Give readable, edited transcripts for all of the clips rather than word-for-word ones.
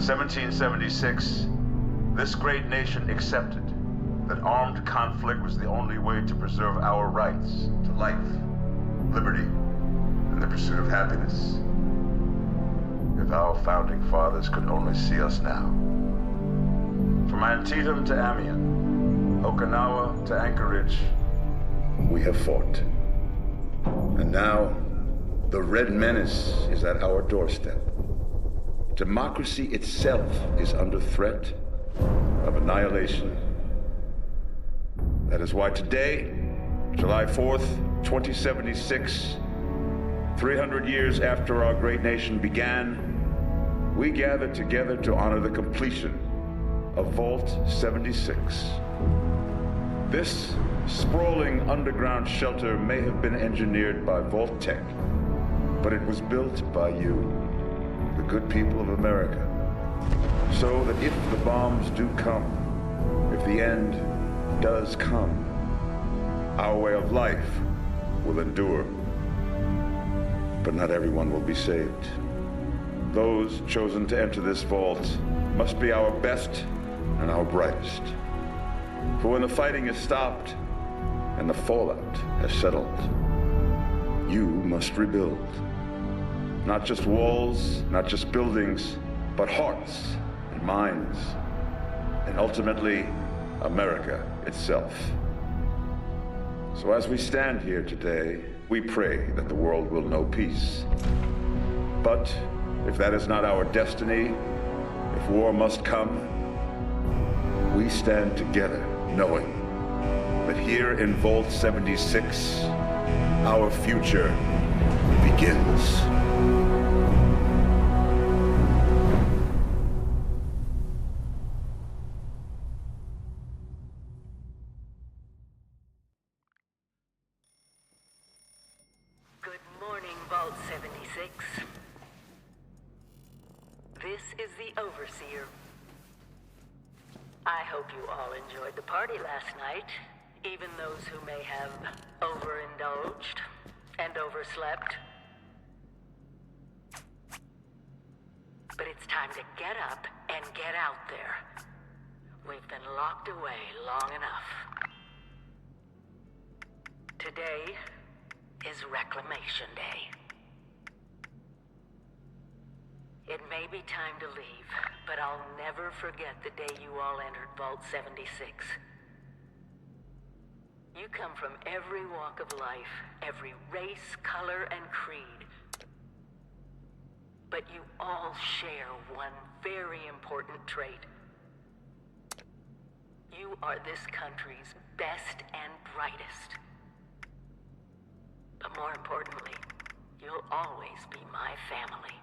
In 1776, this great nation accepted that armed conflict was the only way to preserve our rights to life, liberty, and the pursuit of happiness. If our founding fathers could only see us now. From Antietam to Amiens, Okinawa to Anchorage, we have fought. And now, the Red Menace is at our doorstep. Democracy itself is under threat of annihilation. That is why today, July 4th, 2076, 300 years after our great nation began, we gather together to honor the completion of Vault 76. This sprawling underground shelter may have been engineered by Vault-Tec, but it was built by you, the good people of America, so that if the bombs do come, if the end does come, our way of life will endure. But not everyone will be saved. Those chosen to enter this vault must be our best and our brightest. For when the fighting is stopped and the fallout has settled, you must rebuild. Not just walls, not just buildings, but hearts and minds, and ultimately, America itself. So as we stand here today, we pray that the world will know peace. But if that is not our destiny, if war must come, we stand together knowing that here in Vault 76, our future begins. Good morning, Vault 76. This is the Overseer. I hope you all enjoyed the party last night, even those who may have overindulged and overslept. But it's time to get up and get out there. We've been locked away long enough. Today is Reclamation Day. It may be time to leave, but I'll never forget the day you all entered Vault 76. You come from every walk of life, every race, color, and creed. But you all share one very important trait. You are this country's best and brightest. But more importantly, you'll always be my family.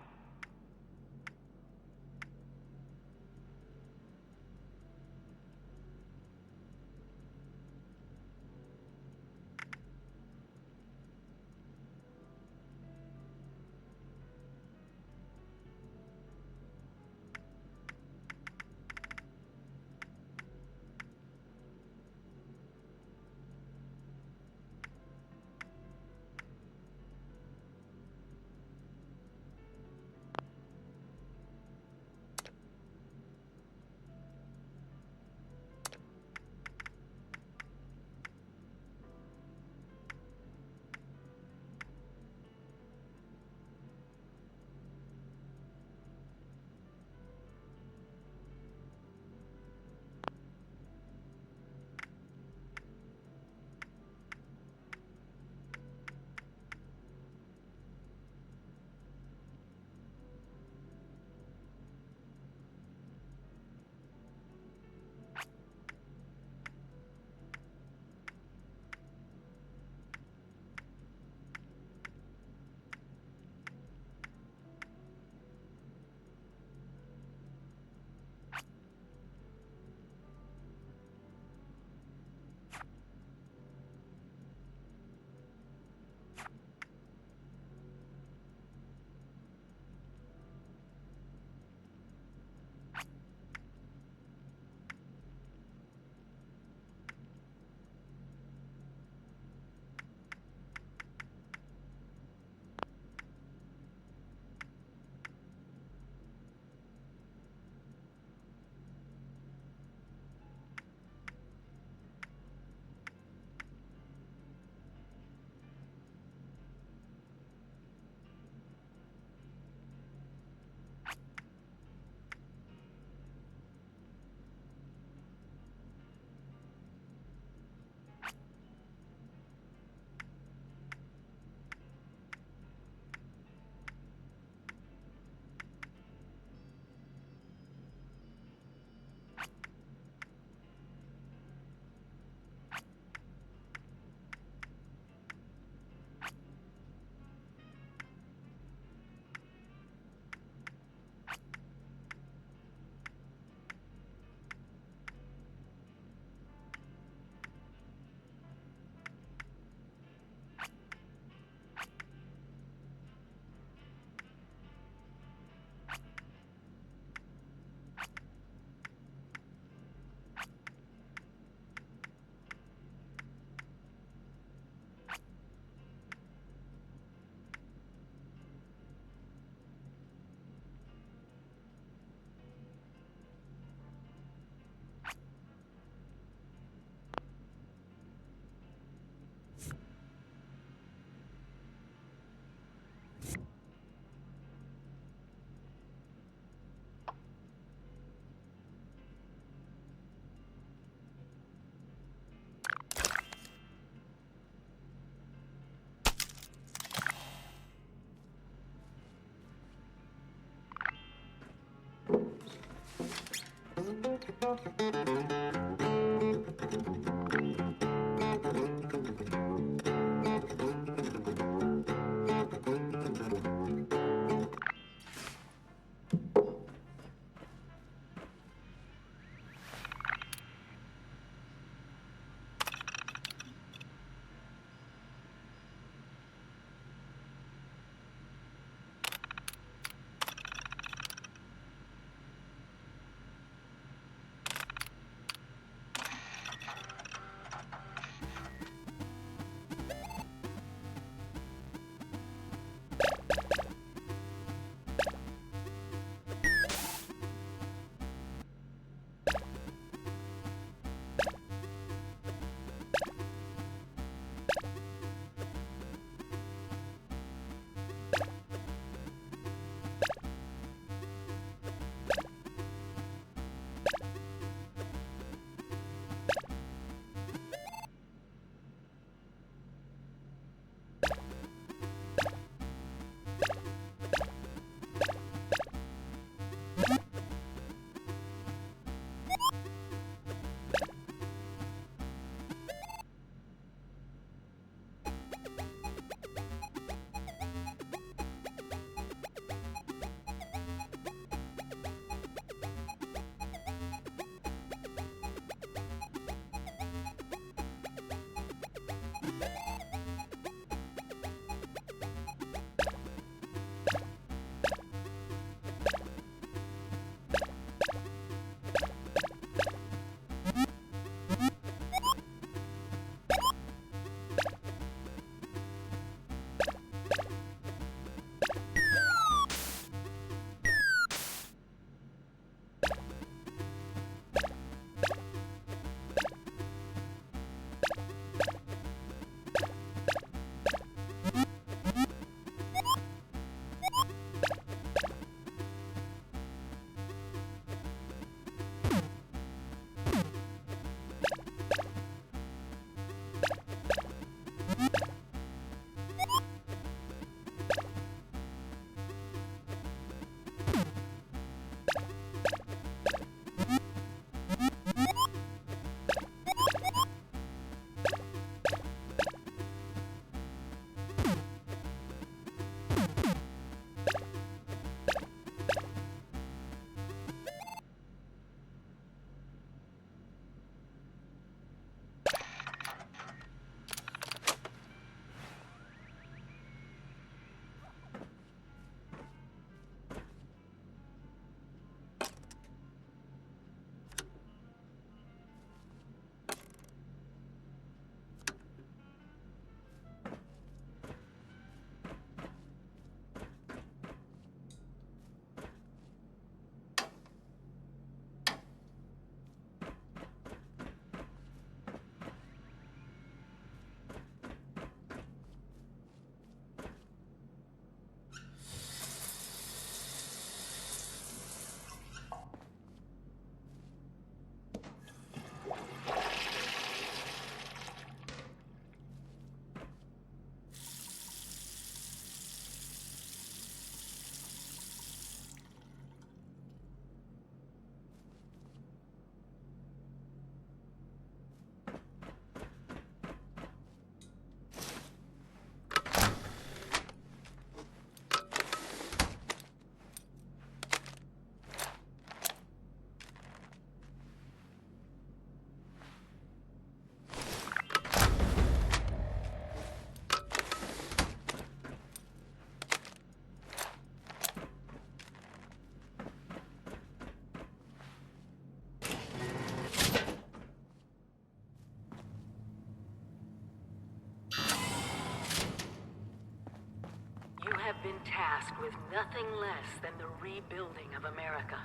tasked with nothing less than the rebuilding of America.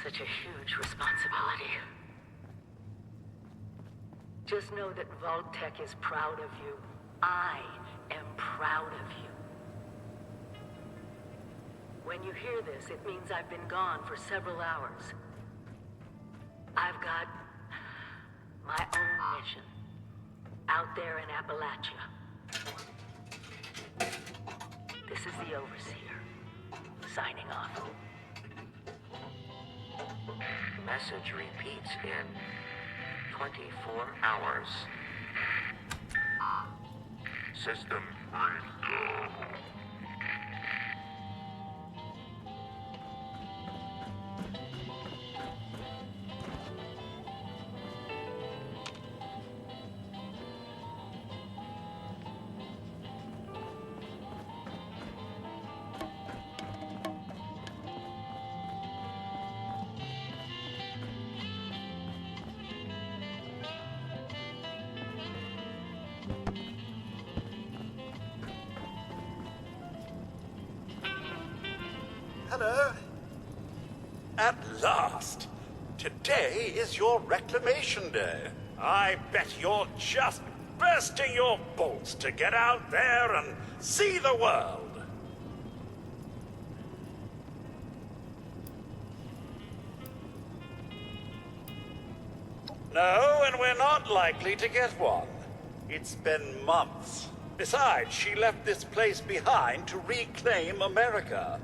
Such a huge responsibility. Just know that Vault-Tec is proud of you. I am proud of you. When you hear this, it means I've been gone for several hours. I've got my own mission out there in Appalachia. This is the Overseer, signing off. Message repeats in 24 hours. System breakdown. Hello. At last! Today is your reclamation day. I bet you're just bursting your bolts to get out there and see the world. No, and we're not likely to get one. It's been months. Besides, she left this place behind to reclaim America.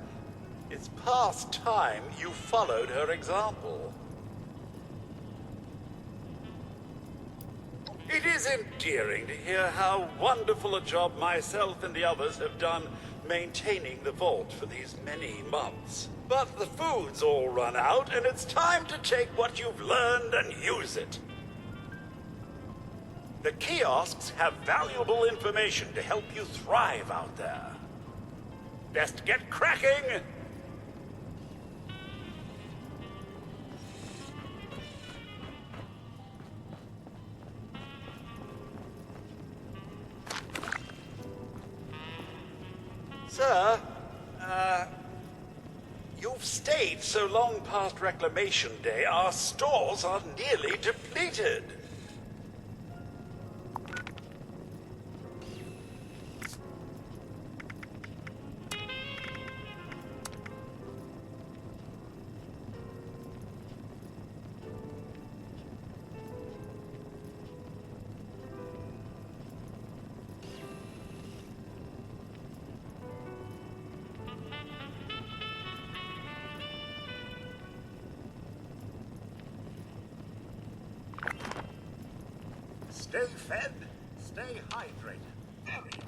It's past time you followed her example. It is endearing to hear how wonderful a job myself and the others have done maintaining the vault for these many months. But the food's all run out, and it's time to take what you've learned and use it. The kiosks have valuable information to help you thrive out there. Best get cracking! Sir, you've stayed so long past Reclamation Day, our stores are nearly depleted. Stay fed, stay hydrated. Very important.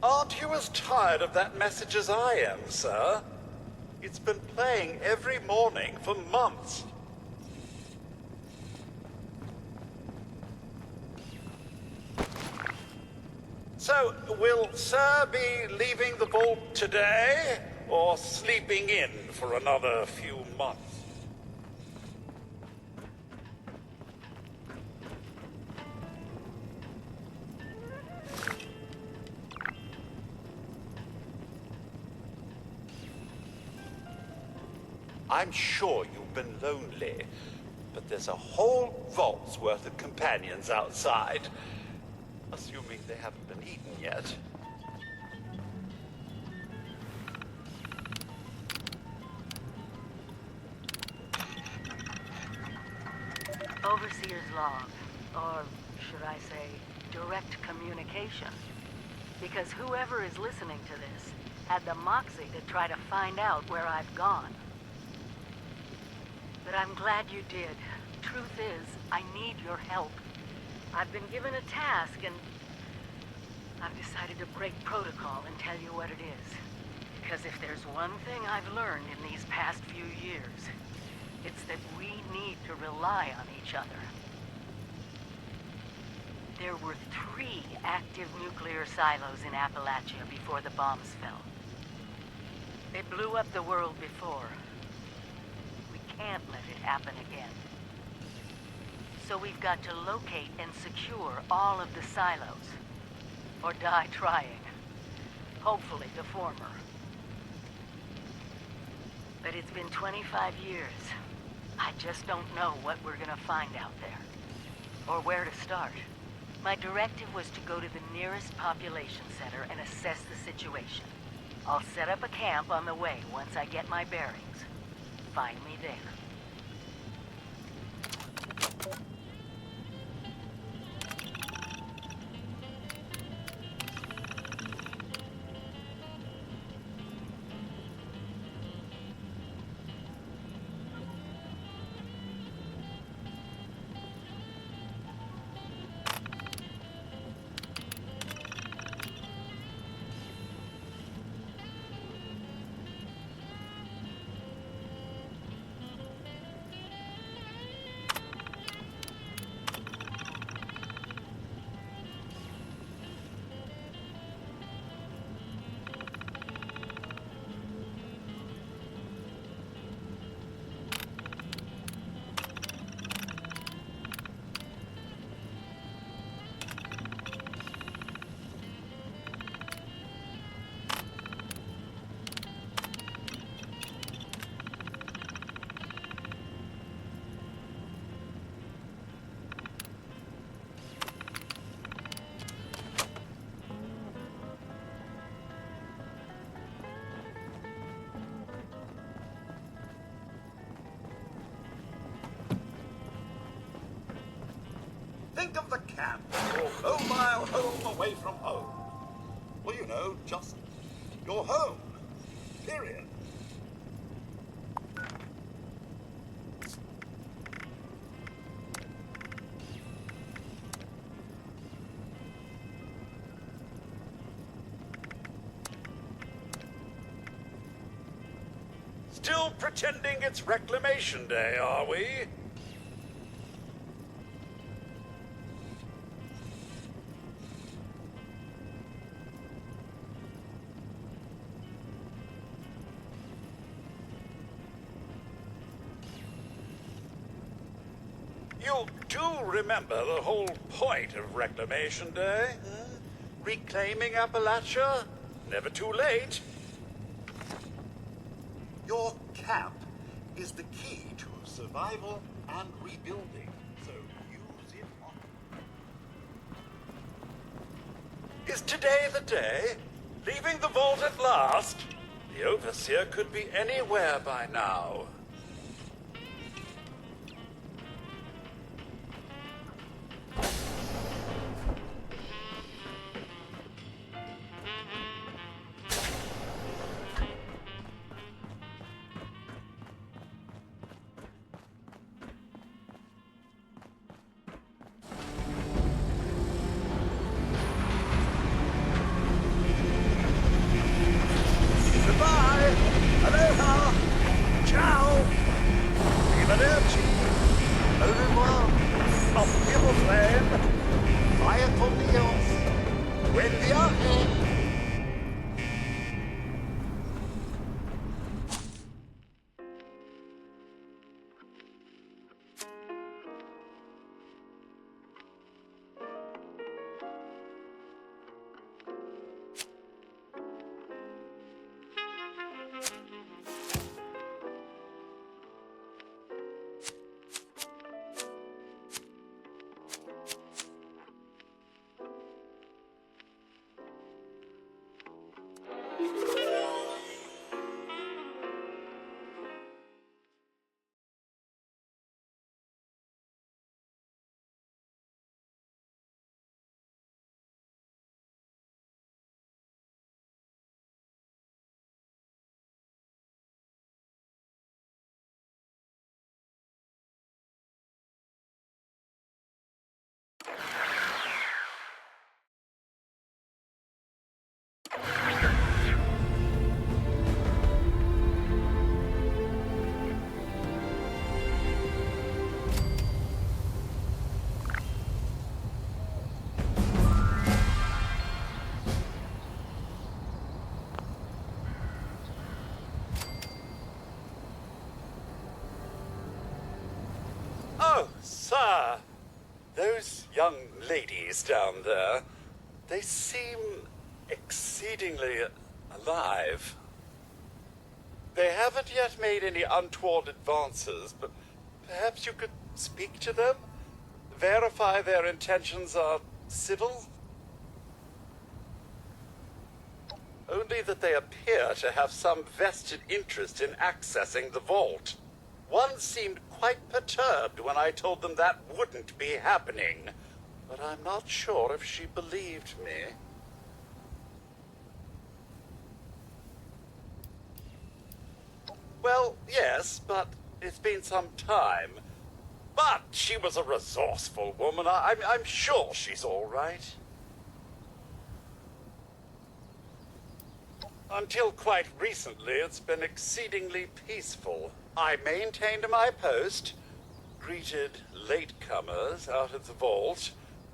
Aren't you as tired of that message as I am, sir? It's been playing every morning for months. So, will Sir be leaving the vault today, or sleeping in for another few months? I'm sure you've been lonely, but there's a whole vault's worth of companions outside. Assuming they haven't been eaten yet. Overseer's log, or should I say, direct communication. Because whoever is listening to this had the moxie to try to find out where I've gone. But I'm glad you did. Truth is, I need your help. I've been given a task, and I've decided to break protocol and tell you what it is. Because if there's one thing I've learned in these past few years, it's that we need to rely on each other. There were 3 active nuclear silos in Appalachia before the bombs fell. They blew up the world before. We can't let it happen again. So we've got to locate and secure all of the silos. Or die trying. Hopefully the former. But it's been 25 years. I just don't know what we're gonna find out there. Or where to start. My directive was to go to the nearest population center and assess the situation. I'll set up a camp on the way once I get my bearings. Find me there. Think of the camp, your 4-mile home away from home. Well, you know, just your home. Period. Still pretending it's Reclamation Day, are we? You do remember the whole point of Reclamation Day? Reclaiming Appalachia? Never too late. Your camp is the key to survival and rebuilding, so use it often. Is today the day? Leaving the vault at last? The Overseer could be anywhere by now. Goodbye! Aloha! Ciao! Arrivederci! Au revoir! Auf Wiedersehen! Fire con Dios! Buen viaje! Oh, sir, Those young ladies down there, they seem exceedingly alive. They haven't yet made any untoward advances, but perhaps you could speak to them? Verify their intentions are civil? Only that they appear to have some vested interest in accessing the vault. One seemed quite perturbed when I told them that wouldn't be happening, but I'm not sure if she believed me. Well, yes, but it's been some time. But she was a resourceful woman. I'm sure she's all right. Until quite recently, it's been exceedingly peaceful. I maintained my post, greeted latecomers out of the vault,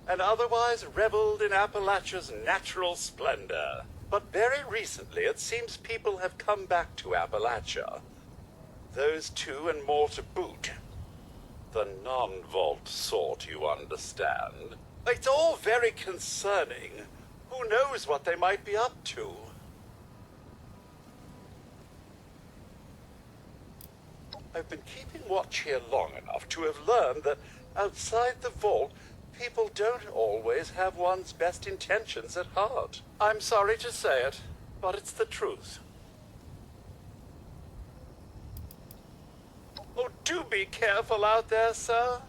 and otherwise reveled in Appalachia's natural splendor. But very recently, it seems people have come back to Appalachia. Those two and more to boot. The non-vault sort, you understand. It's all very concerning. Who knows what they might be up to? I've been keeping watch here long enough to have learned that outside the vault, people don't always have one's best intentions at heart. I'm sorry to say it, but it's the truth. Oh, do be careful out there, sir.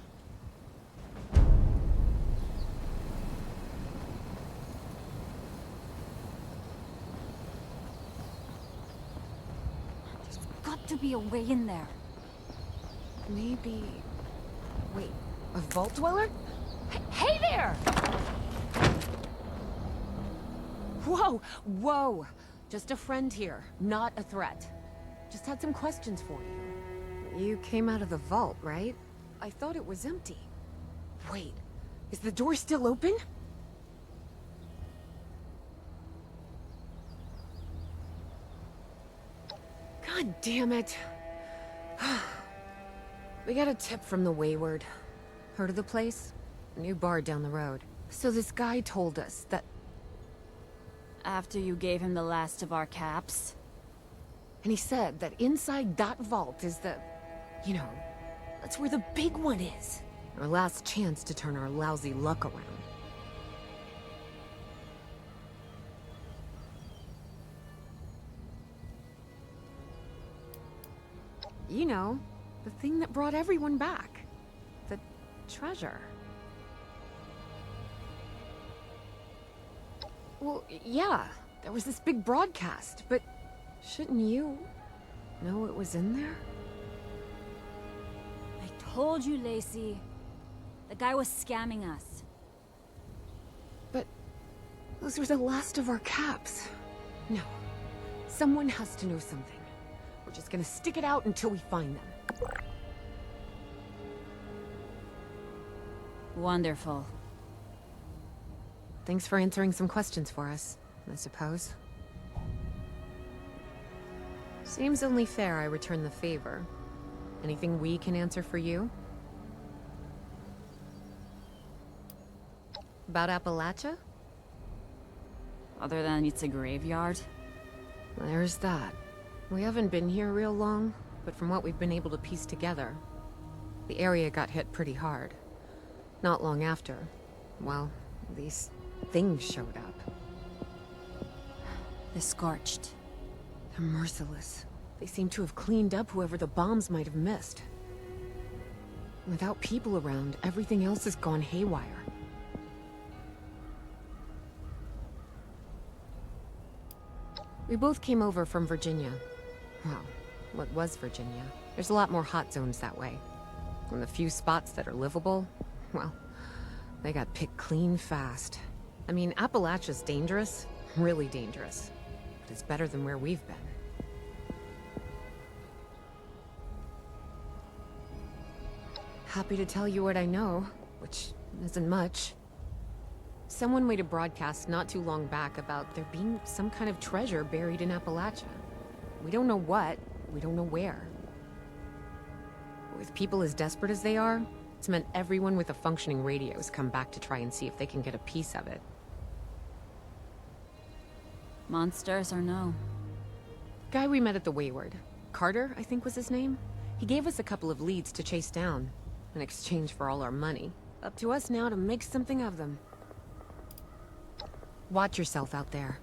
There's got to be a way in there. Maybe... Wait, a vault dweller? Hey there! Whoa, whoa! Just a friend here, not a threat. Just had some questions for you. You came out of the vault, right? I thought it was empty. Wait, is the door still open? God damn it. We got a tip from the Wayward. Heard of the place? New bar down the road. So this guy told us that... After you gave him the last of our caps? And he said that inside that vault is the... You know, that's where the big one is. Our last chance to turn our lousy luck around. You know, the thing that brought everyone back. The treasure. Well, yeah, there was this big broadcast, but shouldn't you know it was in there? I told you, Lacey. The guy was scamming us. But those were the last of our caps. No, someone has to know something. We're just gonna stick it out until we find them. Wonderful. Thanks for answering some questions for us, I suppose. Seems only fair I return the favor. Anything we can answer for you? About Appalachia? Other than it's a graveyard? There's that. We haven't been here real long, but from what we've been able to piece together, the area got hit pretty hard. Not long after, well, these things showed up. The Scorched. They're merciless. They seem to have cleaned up whoever the bombs might have missed. Without people around, everything else has gone haywire. We both came over from Virginia. Well, what was Virginia? There's a lot more hot zones that way. And the few spots that are livable, well, they got picked clean fast. I mean, Appalachia's dangerous, really dangerous. But it's better than where we've been. Happy to tell you what I know, which isn't much. Someone made a broadcast not too long back about there being some kind of treasure buried in Appalachia. We don't know what, we don't know where. With people as desperate as they are, It's meant everyone with a functioning radio has come back to try and see if they can get a piece of it. Monsters or no? Guy we met at the Wayward. Carter, I think was his name. He gave us a couple of leads to chase down, in exchange for all our money. Up to us now to make something of them. Watch yourself out there.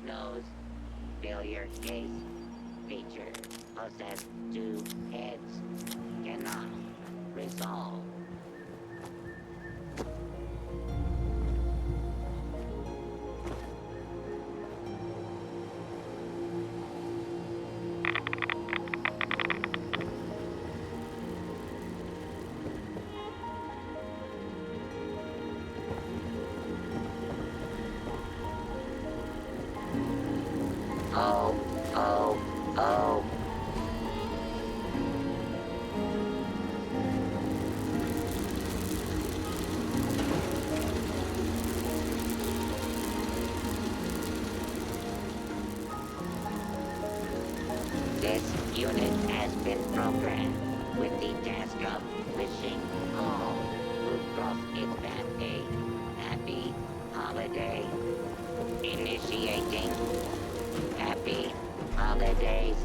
nose. Failure case. Feature. Possess 2 heads. Cannot. Resolve. Oh, oh, oh. This unit has been programmed with the task of wishing all who cross its path a happy holiday. Initiating happy holidays.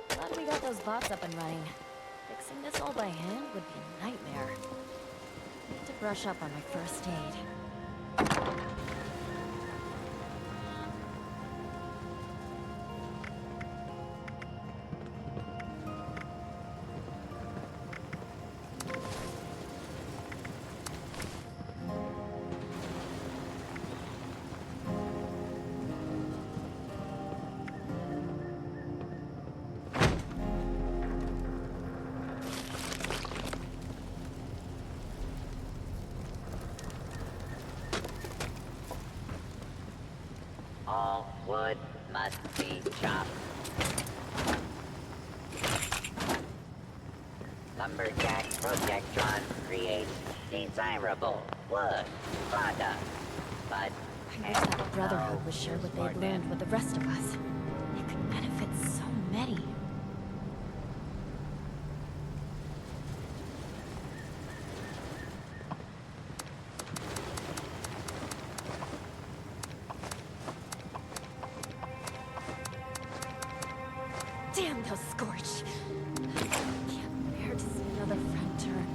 Glad we got those bots up and running. Fixing this all by hand would be a nightmare. Need to brush up on my first aid. All wood must be chopped. Lumberjack Projectron creates desirable wood product. But I wish that Brotherhood was shared what they've learned with the rest of us. It could benefit so many. Damn those Scorch! Can't bear to see another friend turn.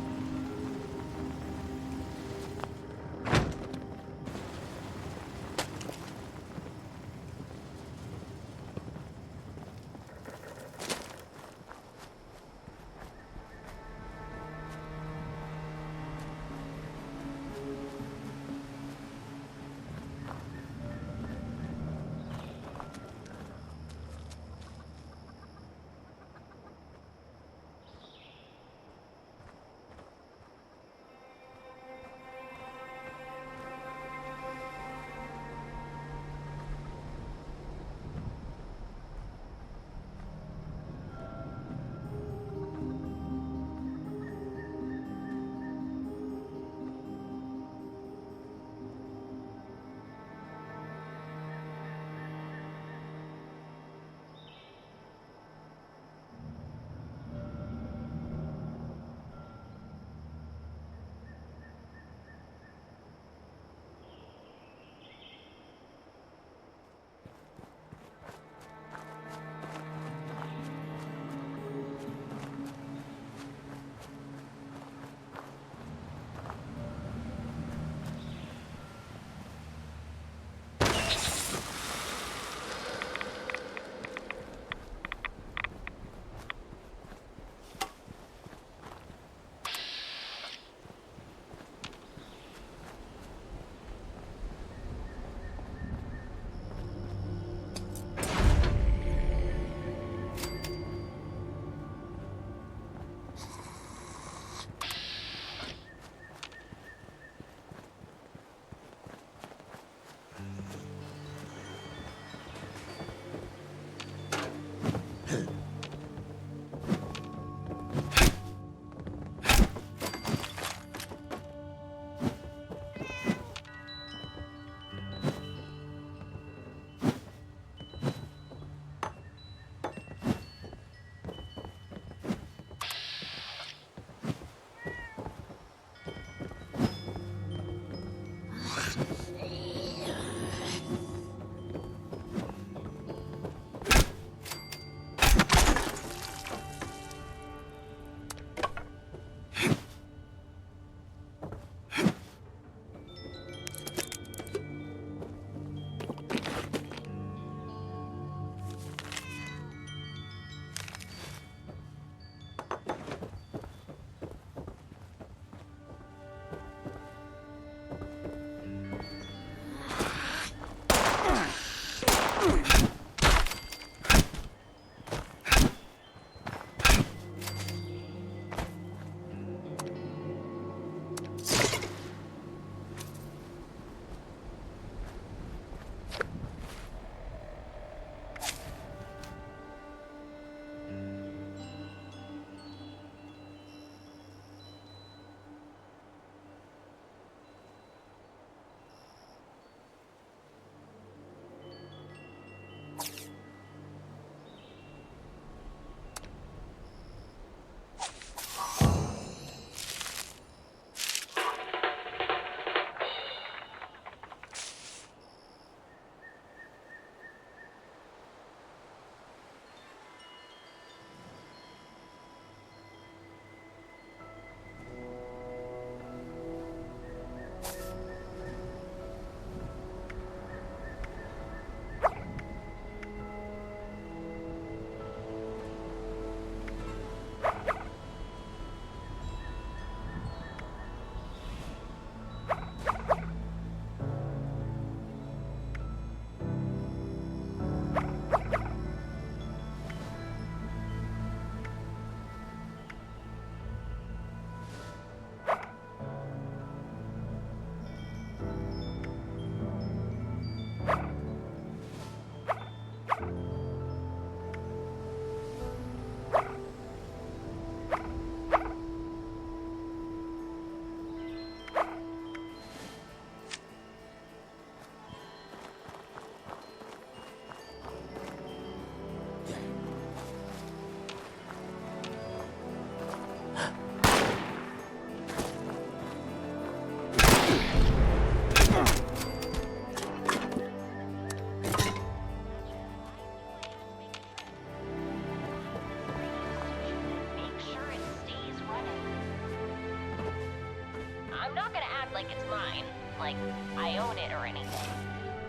I own it or anything.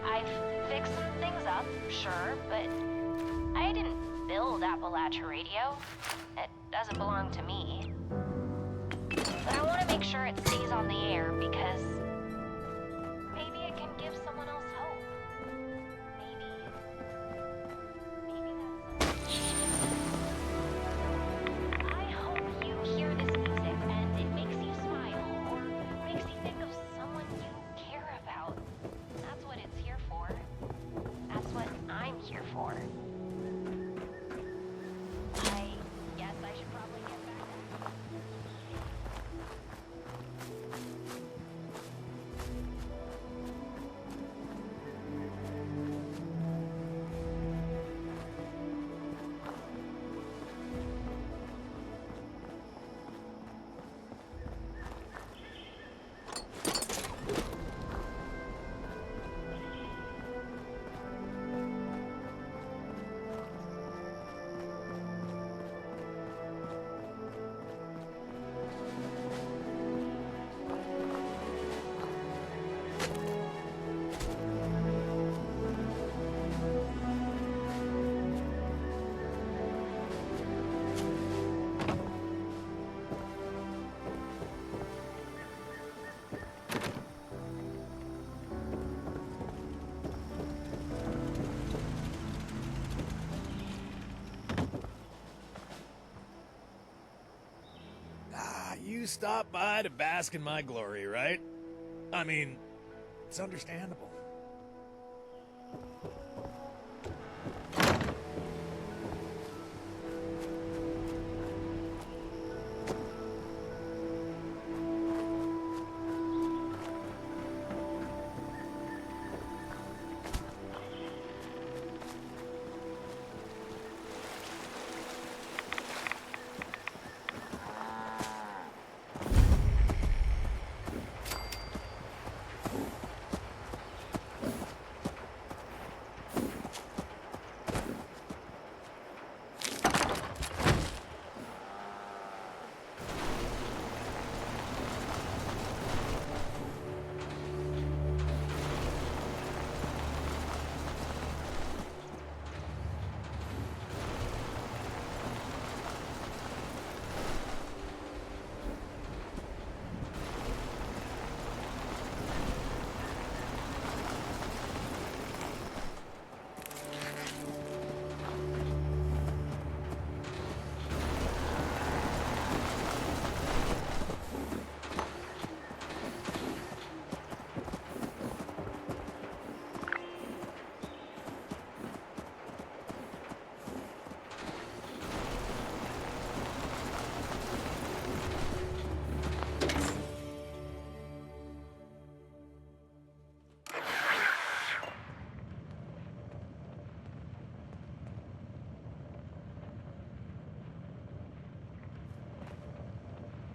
I've fixed things up, sure, but I didn't build Appalachia Radio. It doesn't belong to me. But I want to make sure it stays on the air because maybe it can give someone else hope. Maybe that's... I hope you hear this music and it makes you smile or makes you think of someone you care about. That's what it's here for. That's what I'm here for. I guess I should probably get back. You stopped by to bask in my glory, right? I mean, it's understandable.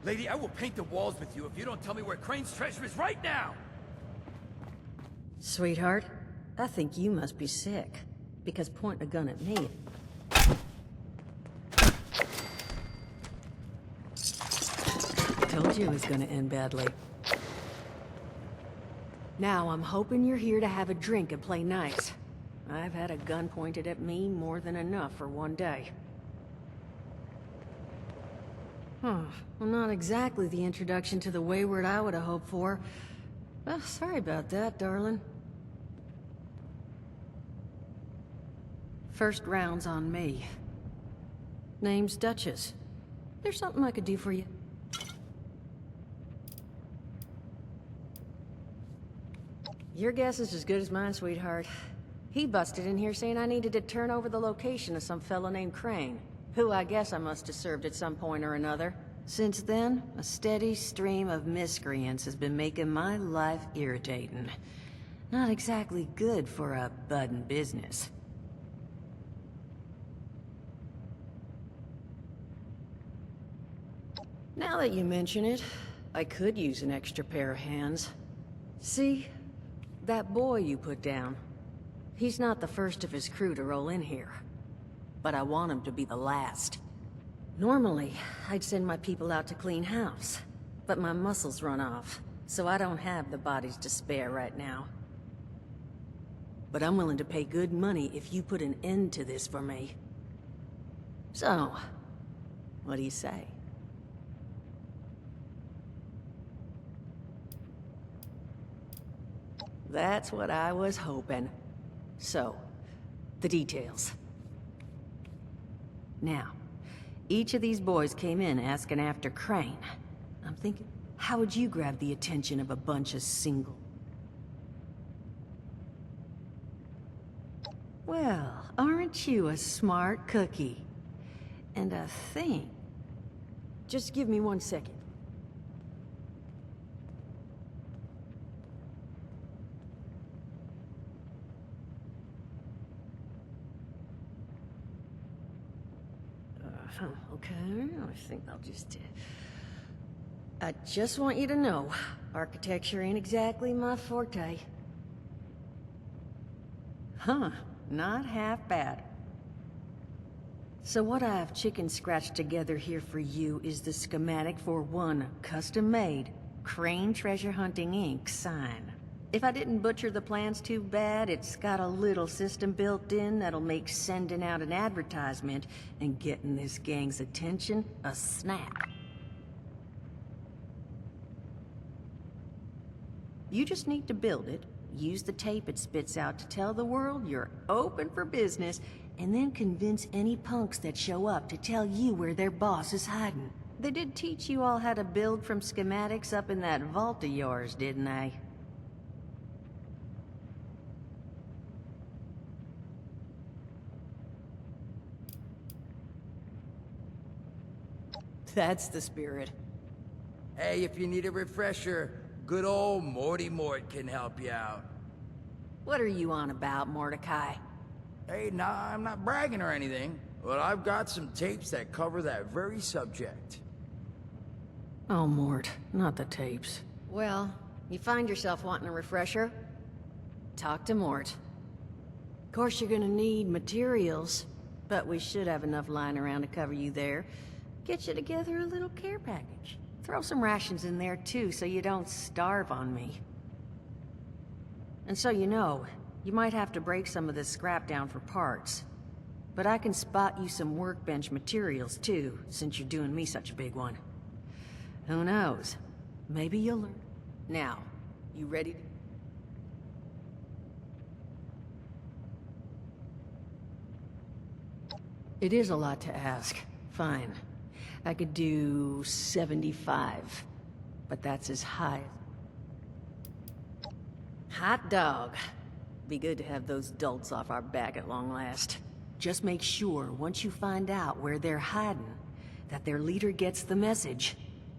Lady, I will paint the walls with you if you don't tell me where Crane's treasure is right now! Sweetheart, I think you must be sick. Because pointing a gun at me... Told you it was gonna end badly. Now I'm hoping you're here to have a drink and play nice. I've had a gun pointed at me more than enough for one day. Well, not exactly the introduction to the Wayward I would have hoped for. Well, sorry about that, darling. First round's on me. Name's Duchess. There's something I could do for you. Your guess is as good as mine, sweetheart. He busted in here saying I needed to turn over the location of some fellow named Crane, who I guess I must have served at some point or another. Since then, a steady stream of miscreants has been making my life irritating. Not exactly good for a budding business. Now that you mention it, I could use an extra pair of hands. See? That boy you put down. He's not the first of his crew to roll in here. But I want him to be the last. Normally, I'd send my people out to clean house. But my muscles run off. so I don't have the bodies to spare right now. But I'm willing to pay good money if you put an end to this for me. So, what do you say? That's what I was hoping. So, the details. Now, each of these boys came in asking after Crane. I'm thinking, how would you grab the attention of a bunch of single? Well, aren't you a smart cookie? And I think... Just give me 1 second. Okay, I think I'll just... I just want you to know, architecture ain't exactly my forte. Huh, not half bad. So what I've chicken scratched together here for you is the schematic for one custom-made Crane Treasure Hunting Inc. sign. If I didn't butcher the plans too bad, it's got a little system built in that'll make sending out an advertisement and getting this gang's attention a snap. You just need to build it, use the tape it spits out to tell the world you're open for business, and then convince any punks that show up to tell you where their boss is hiding. They did teach you all how to build from schematics up in that vault of yours, didn't they? That's the spirit. Hey, if you need a refresher, good old Morty Mort can help you out. What are you on about, Mordecai? Hey, nah, I'm not bragging or anything, but I've got some tapes that cover that very subject. Oh, Mort, not the tapes. Well, you find yourself wanting a refresher? Talk to Mort. Of course, you're gonna need materials, but we should have enough lying around to cover you there. Get you together a little care package. Throw some rations in there, too, so you don't starve on me. And so you know, you might have to break some of this scrap down for parts. But I can spot you some workbench materials, too, since you're doing me such a big one. Who knows? Maybe you'll learn. Now, you ready to... It is a lot to ask. Fine. I could do 75, but that's as high. Hot dog. Be good to have those dolts off our back at long last. Just make sure, once you find out where they're hiding, that their leader gets the message.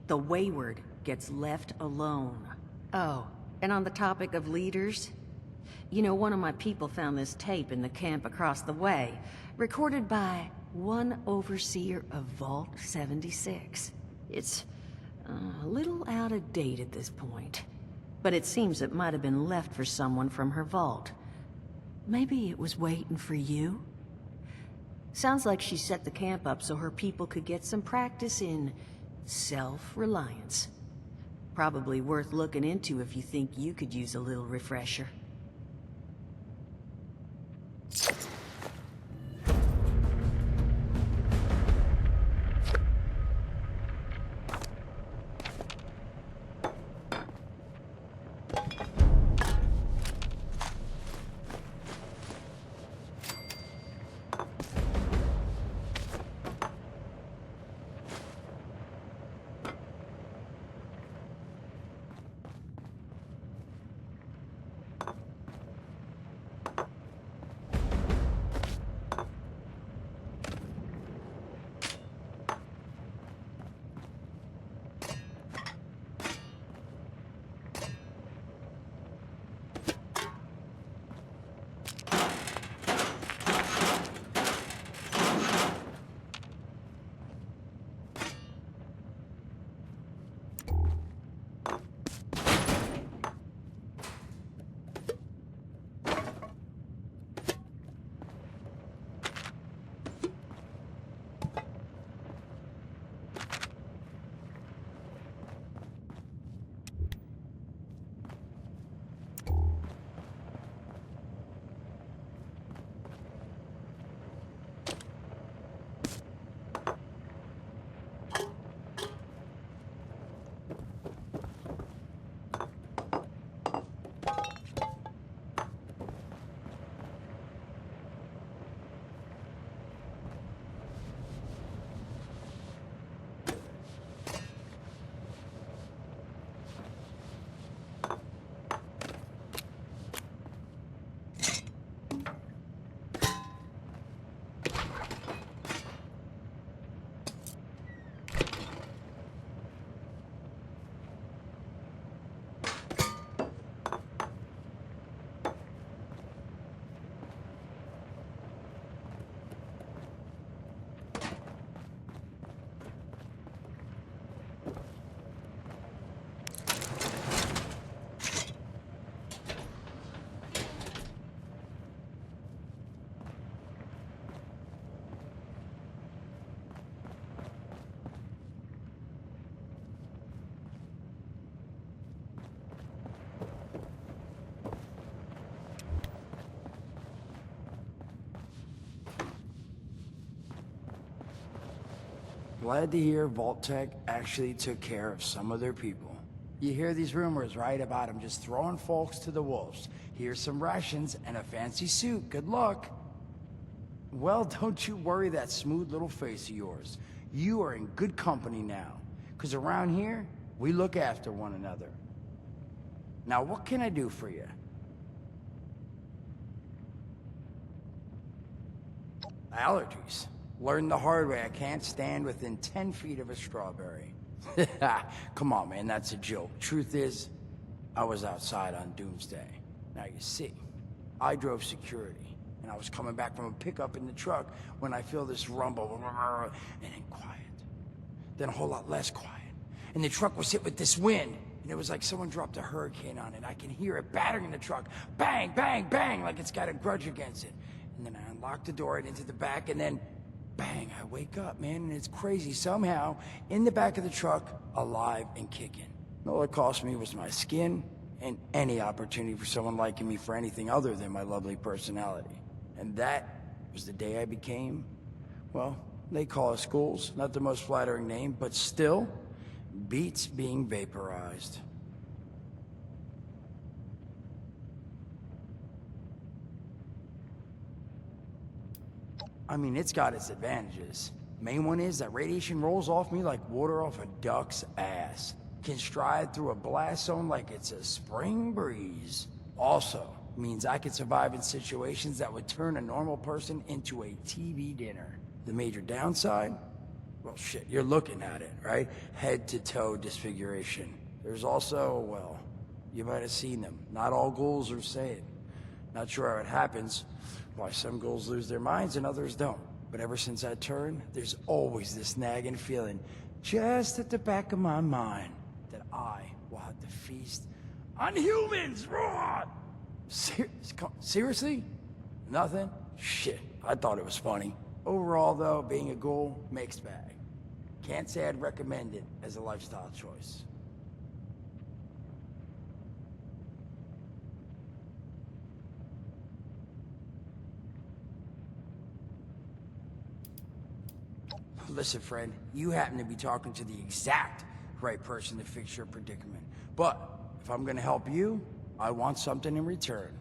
The wayward gets left alone. Oh, and on the topic of leaders, you know, one of my people found this tape in the camp across the way, recorded by one overseer of Vault 76. It's a little out of date at this point, but it seems it might have been left for someone from her vault. Maybe it was waiting for you? Sounds like she set the camp up so her people could get some practice in self-reliance. Probably worth looking into if you think you could use a little refresher. Glad to hear Vault-Tec actually took care of some of their people. You hear these rumors, right, about them just throwing folks to the wolves. Here's some rations and a fancy suit. Good luck. Well, don't you worry that smooth little face of yours. You are in good company now. 'Cause around here, we look after one another. Now, what can I do for you? Allergies. Learned the hard way I can't stand within 10 feet of a strawberry. Come on, man, that's a joke. Truth is, I was outside on Doomsday. Now you see, I drove security, and I was coming back from a pickup in the truck when I feel this rumble, and then quiet. Then a whole lot less quiet. And the truck was hit with this wind, and it was like someone dropped a hurricane on it. I can hear it battering the truck. Bang, bang, bang, like it's got a grudge against it. And then I unlocked the door and into the back, and then bang, I wake up, man, and it's crazy. Somehow, in the back of the truck, alive and kicking. All it cost me was my skin and any opportunity for someone liking me for anything other than my lovely personality. And that was the day I became, well, they call us ghouls. Not the most flattering name, but still, beats being vaporized. I mean, it's got its advantages. Main one is that radiation rolls off me like water off a duck's ass. Can stride through a blast zone like it's a spring breeze. Also, means I can survive in situations that would turn a normal person into a TV dinner. The major downside? Well, shit, you're looking at it, right? Head to toe disfiguration. There's also, well, you might have seen them. Not all ghouls are sane. Not sure how it happens, why some ghouls lose their minds and others don't. But ever since I turned, there's always this nagging feeling just at the back of my mind that I will have to feast on humans, raw! Seriously? Nothing? Shit, I thought it was funny. Overall, though, being a ghoul, mixed bag. Can't say I'd recommend it as a lifestyle choice. Listen, friend, you happen to be talking to the exact right person to fix your predicament. But if I'm gonna help you, I want something in return.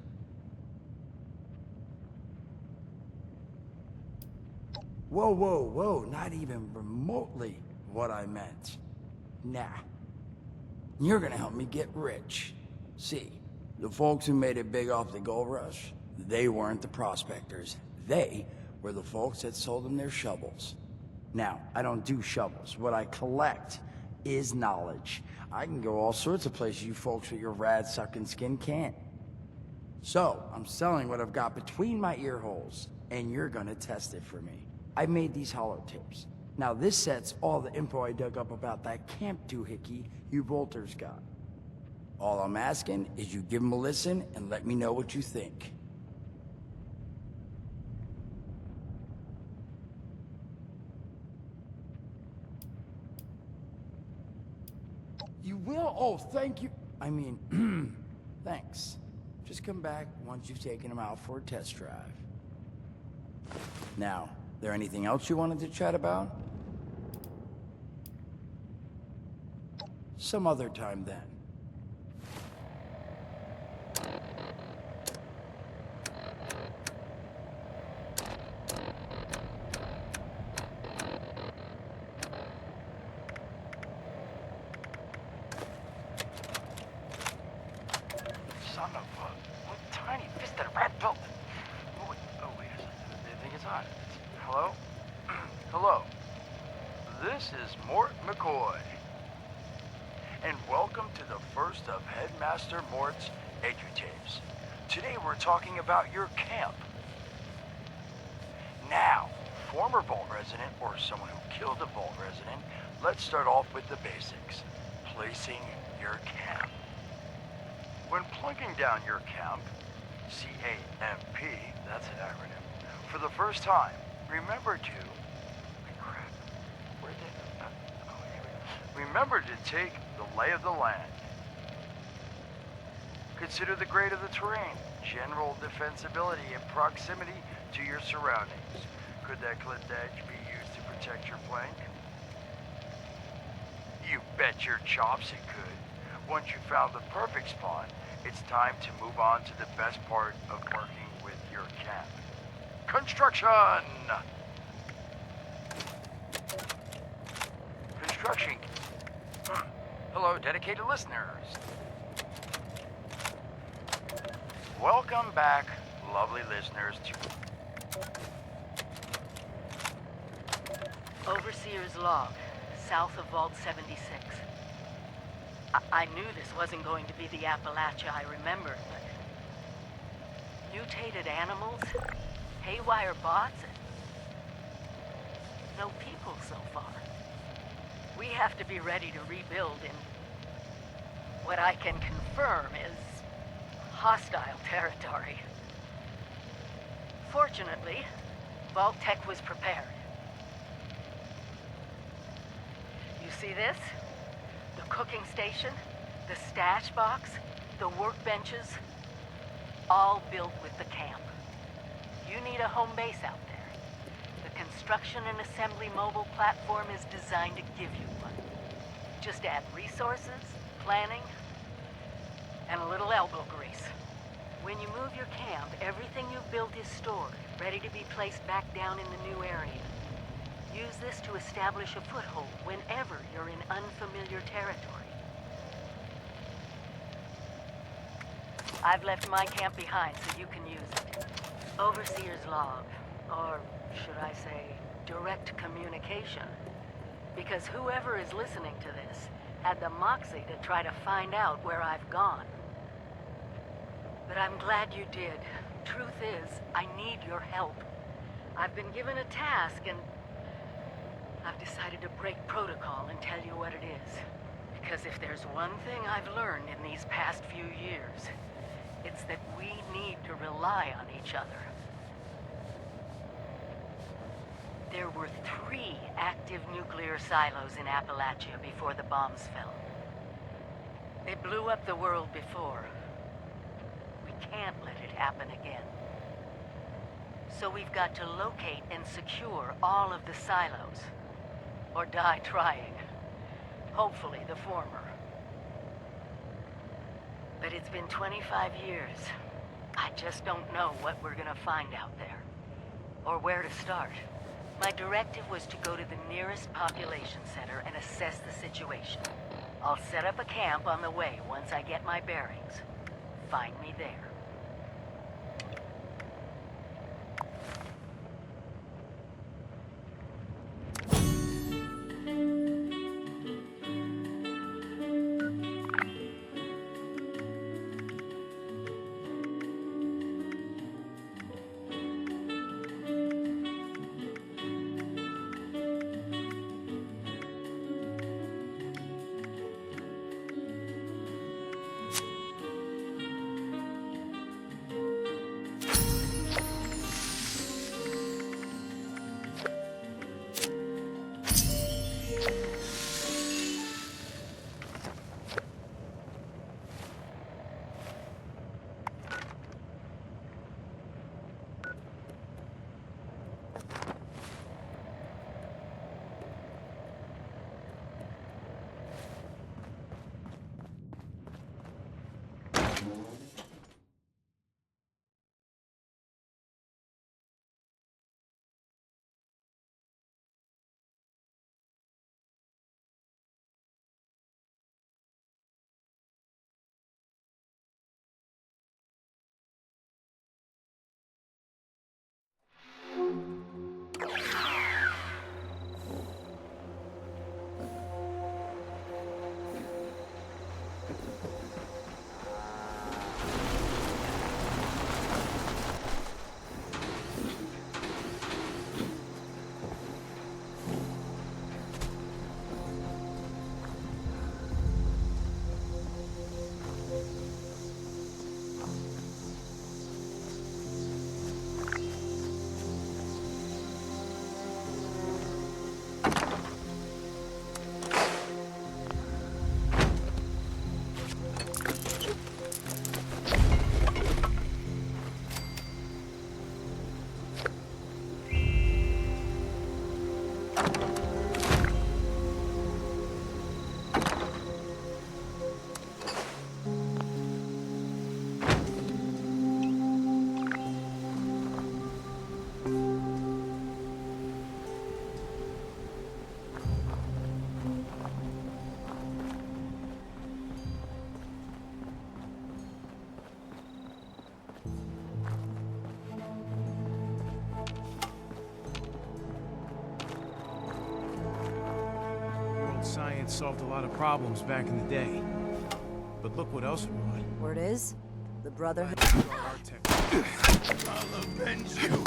Whoa, whoa, whoa, not even remotely what I meant. Nah. You're gonna help me get rich. See, the folks who made it big off the gold rush, they weren't the prospectors. They were the folks that sold them their shovels. Now, I don't do shovels. What I collect is knowledge. I can go all sorts of places you folks with your rad-sucking skin can't. So, I'm selling what I've got between my ear holes, and you're gonna test it for me. I made these holotapes. Now, this set's all the info I dug up about that Camp Doohickey you Bolters got. All I'm asking is you give them a listen and let me know what you think. You will? Oh, thank you. I mean, thanks. Just come back once you've taken them out for a test drive. Now, there anything else you wanted to chat about? Some other time then. Son of a tiny fisted rat built. Oh, wait a second. I think it's on. Hello? Hello. This is Mort McCoy. And welcome to the first of Headmaster Mort's EduTapes. Today we're talking about your camp. Now, former Vault resident or someone who killed a Vault resident, let's start off with the basics. Placing your camp. When plunking down your camp, C-A-M-P, that's an acronym, for the first time, remember to... Crap. Where did it... Oh, here we go. Remember to take the lay of the land. Consider the grade of the terrain, general defensibility, and proximity to your surroundings. Could that clipped edge be used to protect your flank? You bet your chops it could. Once you found the perfect spawn, it's time to move on to the best part of working with your camp. Construction! Construction. Hello, dedicated listeners. Welcome back, lovely listeners, to... Overseer's log, south of Vault 76. I knew this wasn't going to be the Appalachia I remembered, but... mutated animals, haywire bots, and... no people so far. We have to be ready to rebuild in... what I can confirm is... hostile territory. Fortunately, Vault-Tec was prepared. You see this? The cooking station, the stash box, the workbenches, all built with the camp. You need a home base out there. The construction and assembly mobile platform is designed to give you one. Just add resources, planning, and a little elbow grease. When you move your camp, everything you've built is stored, ready to be placed back down in the new area. Use this to establish a foothold whenever you're in unfamiliar territory. I've left my camp behind so you can use it. Overseer's log, or should I say, direct communication. Because whoever is listening to this had the moxie to try to find out where I've gone. But I'm glad you did. Truth is, I need your help. I've been given a task and I've decided to break protocol and tell you what it is. Because if there's one thing I've learned in these past few years, it's that we need to rely on each other. There were 3 active nuclear silos in Appalachia before the bombs fell. They blew up the world before. We can't let it happen again. So we've got to locate and secure all of the silos. Or die trying. Hopefully the former. But it's been 25 years. I just don't know what we're gonna find out there. Or where to start. My directive was to go to the nearest population center and assess the situation. I'll set up a camp on the way once I get my bearings. Find me there. solved a lot of problems back in the day. But look what else we want. Word is, the Brotherhood... Our tech. I'll avenge you.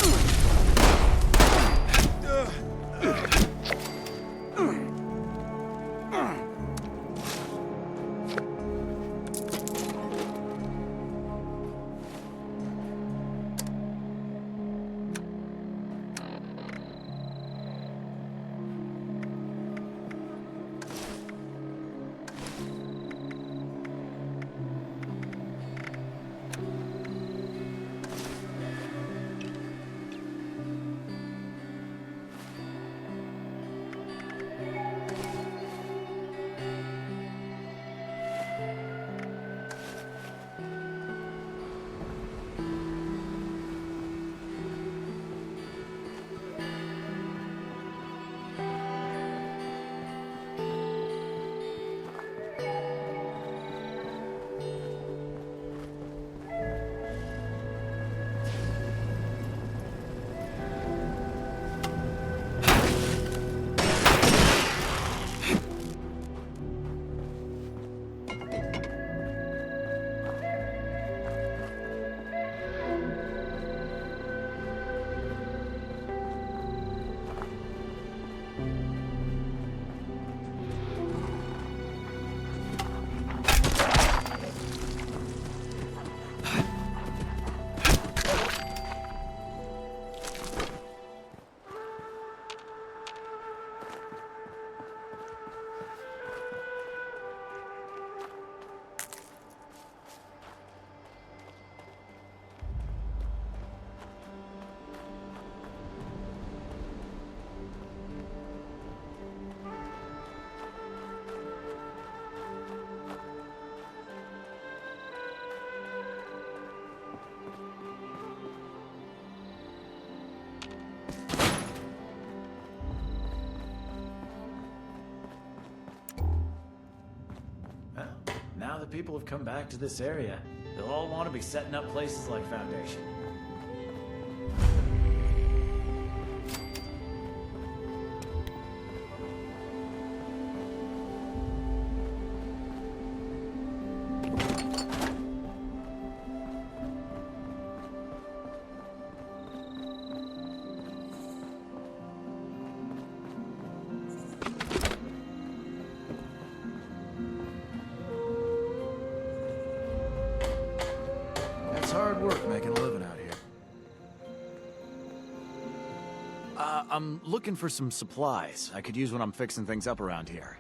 Now that people have come back to this area, they'll all want to be setting up places like Foundation. It's hard work making a living out here. I'm looking for some supplies I could use when I'm fixing things up around here.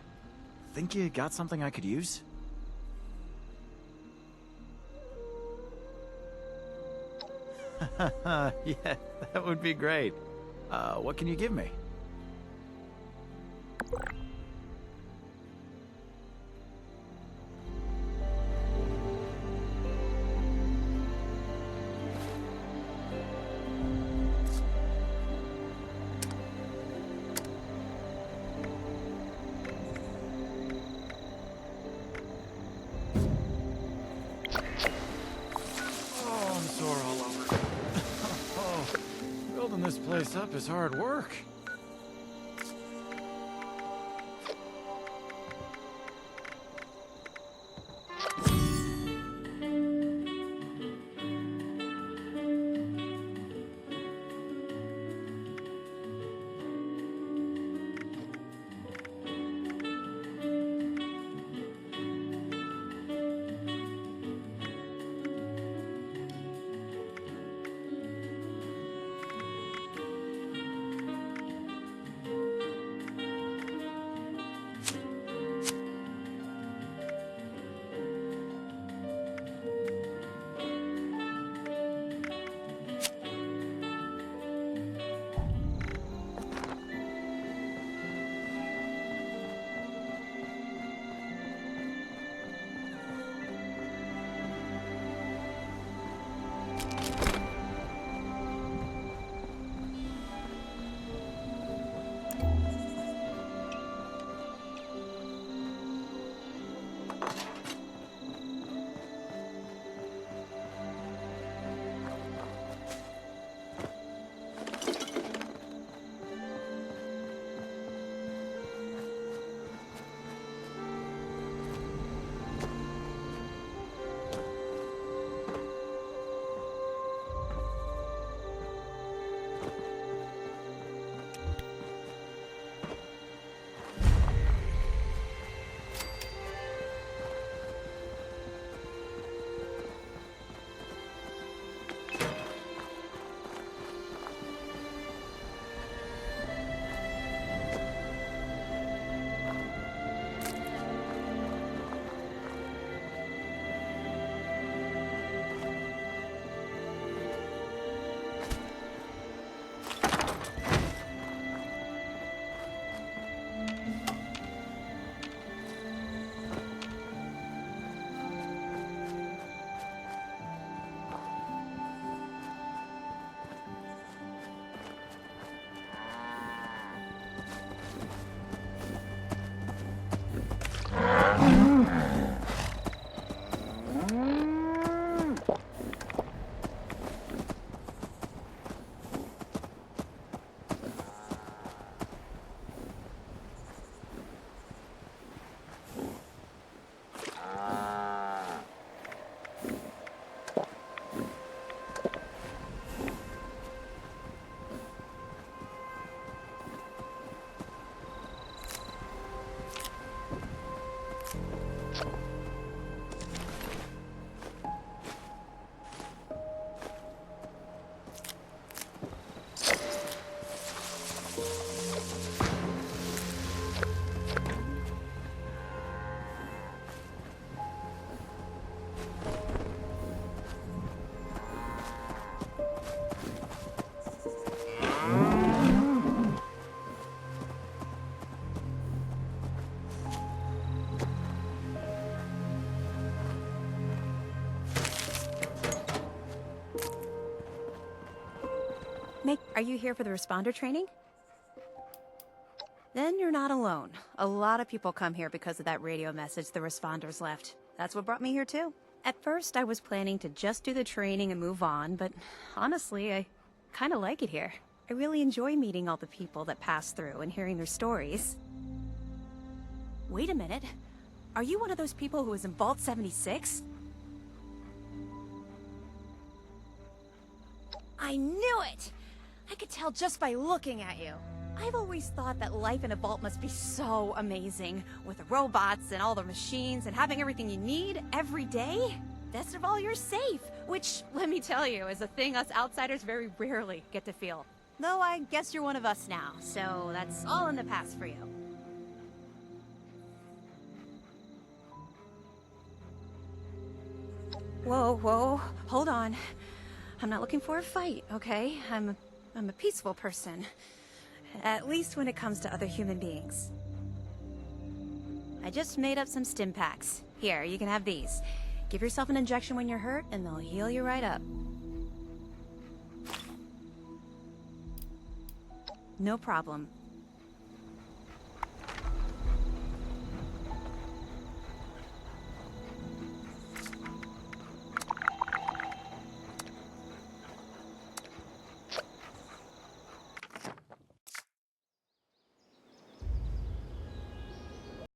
Think you got something I could use? Yeah, that would be great. What can you give me? Oh, I'm sore all over. Oh, building this place up is hard work. Are you here for the responder training? Then you're not alone. A lot of people come here because of that radio message the responders left. That's what brought me here too. At first, I was planning to just do the training and move on, but honestly, I kind of like it here. I really enjoy meeting all the people that pass through and hearing their stories. Wait a minute. Are you one of those people who was in Vault 76? I knew it! I could tell just by looking at you. I've always thought that life in a vault must be so amazing, with the robots and all the machines and having everything you need every day. Best of all, you're safe, which, let me tell you, is a thing us outsiders very rarely get to feel. Though I guess you're one of us now, so that's all in the past for you. Whoa, whoa, hold on. I'm not looking for a fight, okay? I'm a peaceful person. At least when it comes to other human beings. I just made up some stim packs. Here, you can have these. Give yourself an injection when you're hurt, and they'll heal you right up. No problem.